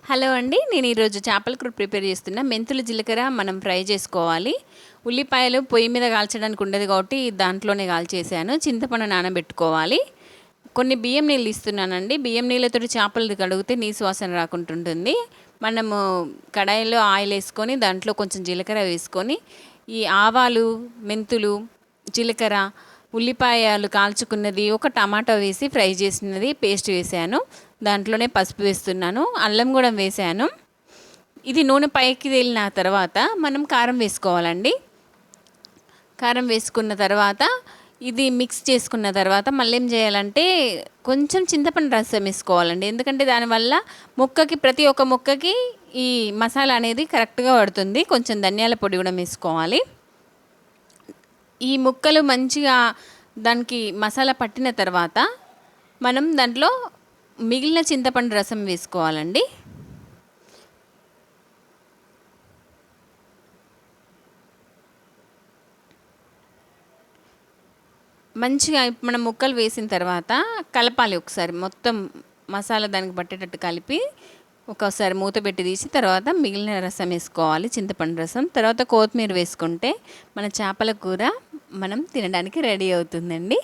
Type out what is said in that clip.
Hello అండి, నేను ఈరోజు చేపల కూర ప్రిపేర్ చేస్తున్నా. మెంతులు జీలకర్ర మనం ఫ్రై చేసుకోవాలి. ఉల్లిపాయలు పొయ్యి మీద కాల్చడానికి ఉండదు కాబట్టి దాంట్లోనే కాల్చేసాను. చింతపండు నానబెట్టుకోవాలి. కొన్ని బియ్యం నీళ్ళు ఇస్తున్నానండి. బియ్యం నీళ్ళతోటి చేపలు కడిగితే నీసు వాసన రాకుంటుంటుంది. మనము కడాయిలో ఆయిల్ వేసుకొని దాంట్లో కొంచెం జీలకర్ర వేసుకొని ఈ ఆవాలు, మెంతులు, జీలకర్ర, ఉల్లిపాయలు కాల్చుకున్నది, ఒక టమాటా వేసి ఫ్రై చేసినది పేస్ట్ వేసాను. దాంట్లోనే పసుపు వేస్తున్నాను, అల్లం కూడా వేసాను. ఇది నూనె పైకి తేలిన తర్వాత మనం కారం వేసుకోవాలండి. కారం వేసుకున్న తర్వాత ఇది మిక్స్ చేసుకున్న తర్వాత మళ్ళీ ఏం చేయాలంటే కొంచెం చింతపండు రసం వేసుకోవాలండి. ఎందుకంటే దానివల్ల ముక్కకి, ప్రతి ఒక్క ముక్కకి ఈ మసాలా అనేది కరెక్ట్గా పడుతుంది. కొంచెం ధనియాల పొడి కూడా వేసుకోవాలి. ఈ ముక్కలు మంచిగా దానికి మసాలా పట్టిన తర్వాత మనం దాంట్లో మిగిలిన చింతపండు రసం వేసుకోవాలండి. మంచిగా మనం ముక్కలు వేసిన తర్వాత కలపాలి. ఒకసారి మొత్తం మసాలా దానికి పట్టేటట్టు కలిపి ఒకసారి మూత పెట్టి తీసి తర్వాత మిగిలిన రసం వేసుకోవాలి, చింతపండు రసం. తర్వాత కొత్తిమీర వేసుకుంటే మన చేపల కూర మనం తినడానికి రెడీ అవుతుందండి.